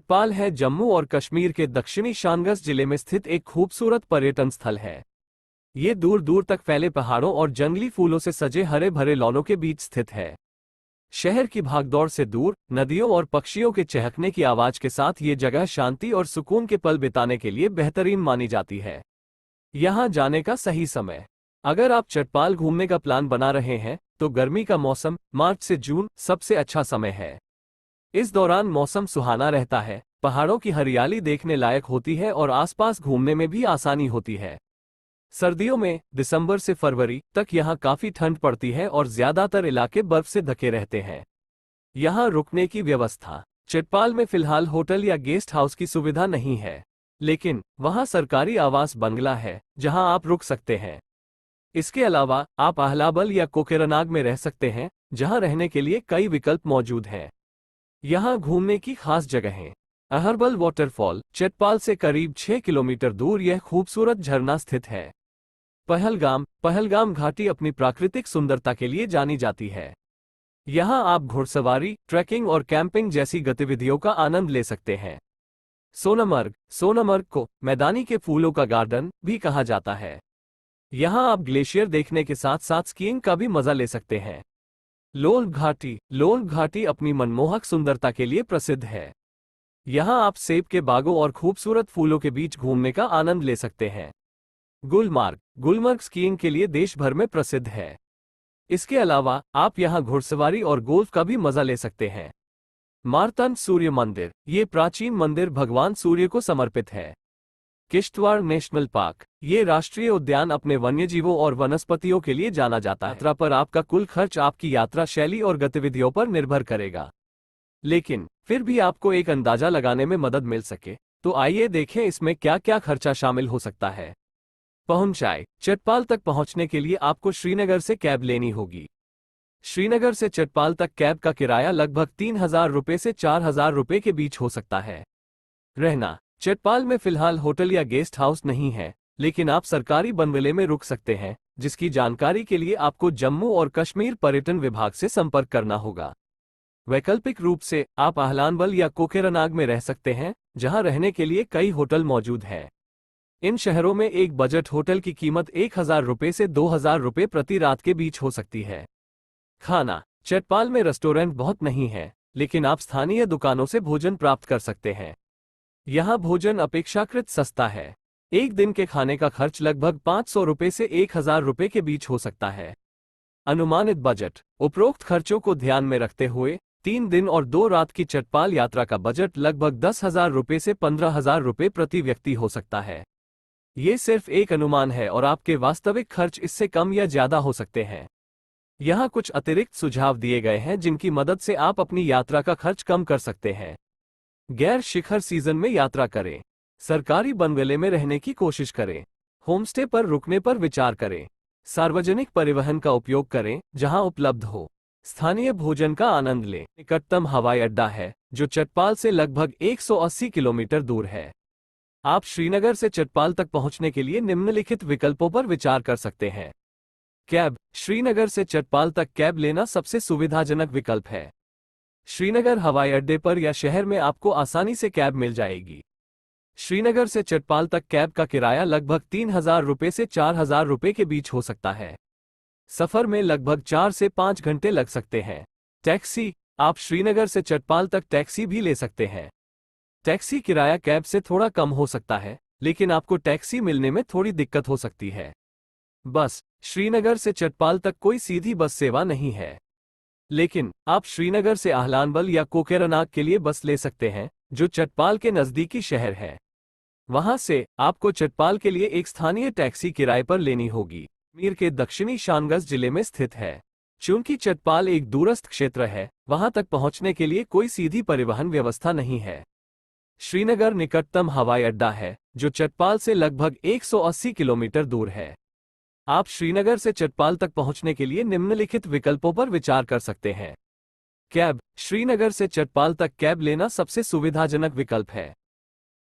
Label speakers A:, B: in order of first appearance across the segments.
A: चटपाल है जम्मू और कश्मीर के दक्षिणी शानगस जिले में स्थित एक खूबसूरत पर्यटन स्थल है। ये दूर दूर तक फैले पहाड़ों और जंगली फूलों से सजे हरे भरे लॉनों के बीच स्थित है। शहर की भागदौड़ से दूर, नदियों और पक्षियों के चहकने की आवाज के साथ ये जगह शांति और सुकून के पल बिताने के लिए बेहतरीन मानी जाती है। यहाँ जाने का सही समय। अगर आप चटपाल घूमने का प्लान बना रहे हैं तो गर्मी का मौसम मार्च से जून सबसे अच्छा समय है। इस दौरान मौसम सुहाना रहता है, पहाड़ों की हरियाली देखने लायक होती है और आसपास घूमने में भी आसानी होती है। सर्दियों में दिसंबर से फरवरी तक यहाँ काफी ठंड पड़ती है और ज्यादातर इलाके बर्फ से ढके रहते हैं। यहाँ रुकने की व्यवस्था। चटपाल में फिलहाल होटल या गेस्ट हाउस की सुविधा नहीं है, लेकिन वहाँ सरकारी आवास बंगला है जहाँ आप रुक सकते हैं। इसके अलावा आप अहलाबल या कोकेरनाग में रह सकते हैं, जहाँ रहने के लिए कई विकल्प मौजूद हैं। यहाँ घूमने की खास जगहें। अहरबल वाटरफॉल चटपाल से करीब 6 किलोमीटर दूर यह खूबसूरत झरना स्थित है। पहलगाम घाटी अपनी प्राकृतिक सुंदरता के लिए जानी जाती है। यहाँ आप घुड़सवारी, ट्रैकिंग और कैंपिंग जैसी गतिविधियों का आनंद ले सकते हैं। सोनमर्ग को मैदानी के फूलों का गार्डन भी कहा जाता है। यहाँ आप ग्लेशियर देखने के साथ साथ स्कीइंग का भी मजा ले सकते हैं। लोल घाटी अपनी मनमोहक सुंदरता के लिए प्रसिद्ध है। यहाँ आप सेब के बागों और खूबसूरत फूलों के बीच घूमने का आनंद ले सकते हैं। गुलमर्ग स्कीइंग के लिए देश भर में प्रसिद्ध है। इसके अलावा आप यहाँ घुड़सवारी और गोल्फ का भी मजा ले सकते हैं। मारतंड सूर्य मंदिर, ये प्राचीन मंदिर भगवान सूर्य को समर्पित है। किश्तवाड़ नेशनल पार्क, ये राष्ट्रीय उद्यान अपने वन्यजीवों और वनस्पतियों के लिए जाना जाता है। यात्रा पर आपका कुल खर्च आपकी यात्रा शैली और गतिविधियों पर निर्भर करेगा, लेकिन फिर भी आपको एक अंदाजा लगाने में मदद मिल सके तो आइए देखें इसमें क्या क्या खर्चा शामिल हो सकता है। पहुंचाए। चटपाल तक पहुंचने के लिए आपको श्रीनगर से कैब लेनी होगी। श्रीनगर से चटपाल तक कैब का किराया लगभग 3,000 रुपये से 4,000 रुपये के बीच हो सकता है। रहना। चटपाल में फिलहाल होटल या गेस्ट हाउस नहीं है, लेकिन आप सरकारी बंगले में रुक सकते हैं, जिसकी जानकारी के लिए आपको जम्मू और कश्मीर पर्यटन विभाग से संपर्क करना होगा। वैकल्पिक रूप से आप अहलानबल या कोकेरनाग में रह सकते हैं, जहां रहने के लिए कई होटल मौजूद हैं। इन शहरों में एक बजट होटल की कीमत 1,000 रुपये से 2,000 रुपये प्रति रात के बीच हो सकती है। खाना। चटपाल में रेस्टोरेंट बहुत नहीं है, लेकिन आप स्थानीय दुकानों से भोजन प्राप्त कर सकते हैं। यहाँ भोजन अपेक्षाकृत सस्ता है। एक दिन के खाने का खर्च लगभग 500 रुपये से 1,000 रुपये के बीच हो सकता है। अनुमानित बजट। उपरोक्त खर्चों को ध्यान में रखते हुए 3 दिन और 2 रात की चटपाल यात्रा का बजट लगभग 10,000 रुपये से 15,000 रुपये प्रति व्यक्ति हो सकता है। ये सिर्फ एक अनुमान है और आपके वास्तविक खर्च इससे कम या ज्यादा हो सकते हैं। यहाँ कुछ अतिरिक्त सुझाव दिए गए हैं जिनकी मदद से आप अपनी यात्रा का खर्च कम कर सकते हैं। गैर शिखर सीजन में यात्रा करें। सरकारी बंगले में रहने की कोशिश करें। होमस्टे पर रुकने पर विचार करें। सार्वजनिक परिवहन का उपयोग करें जहां उपलब्ध हो। स्थानीय भोजन का आनंद लें। निकटतम हवाई अड्डा है, जो चटपाल से लगभग 180 किलोमीटर दूर है। आप श्रीनगर से चटपाल तक पहुंचने के लिए निम्नलिखित विकल्पों पर विचार कर सकते हैं। कैब। श्रीनगर से चटपाल तक कैब लेना सबसे सुविधाजनक विकल्प है। श्रीनगर हवाई अड्डे पर या शहर में आपको आसानी से कैब मिल जाएगी। श्रीनगर से चटपाल तक कैब का किराया लगभग 3,000 रुपये से 4,000 रुपये के बीच हो सकता है। सफर में लगभग 4 से 5 घंटे लग सकते हैं। टैक्सी। आप श्रीनगर से चटपाल तक टैक्सी भी ले सकते हैं। टैक्सी किराया कैब से थोड़ा कम हो सकता है, लेकिन आपको टैक्सी मिलने में थोड़ी दिक्कत हो सकती है। बस। श्रीनगर से चटपाल तक कोई सीधी बस सेवा नहीं है, लेकिन आप श्रीनगर से अहलानबल या कोकेरनाग के लिए बस ले सकते हैं, जो चटपाल के नजदीकी शहर है। वहां से आपको चटपाल के लिए एक स्थानीय टैक्सी किराए पर लेनी होगी। कश्मीर के दक्षिणी शानगस जिले में स्थित है। चूंकि चटपाल एक दूरस्थ क्षेत्र है, वहां तक पहुंचने के लिए कोई सीधी परिवहन व्यवस्था नहीं है। श्रीनगर निकटतम हवाई अड्डा है, जो चटपाल से लगभग 180 किलोमीटर दूर है। आप श्रीनगर से चटपाल तक पहुंचने के लिए निम्नलिखित विकल्पों पर विचार कर सकते हैं। कैब। श्रीनगर से चटपाल तक कैब लेना सबसे सुविधाजनक विकल्प है।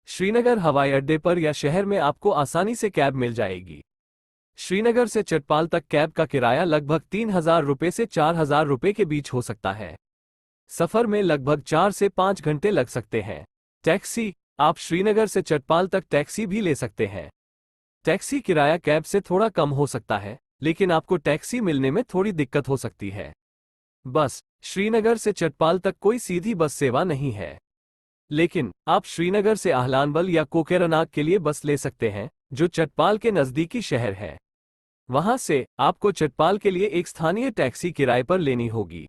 A: श्रीनगर हवाई अड्डे पर या शहर में आपको आसानी से कैब मिल जाएगी। श्रीनगर से चटपाल तक कैब का किराया लगभग 3,000 रुपये से 4,000 रुपये के बीच हो सकता है। सफर में लगभग 4 से 5 घंटे लग सकते हैं। टैक्सी, आप श्रीनगर से चटपाल तक टैक्सी भी ले सकते हैं। टैक्सी किराया कैब से थोड़ा कम हो सकता है, लेकिन आपको टैक्सी मिलने में थोड़ी दिक्कत हो सकती है। बस, श्रीनगर से चटपाल तक कोई सीधी बस सेवा नहीं है। लेकिन आप श्रीनगर से आहलानबल या कोकेरनाग के लिए बस ले सकते हैं, जो चटपाल के नज़दीकी शहर है। वहां से आपको चटपाल के लिए एक स्थानीय टैक्सी किराए पर लेनी होगी।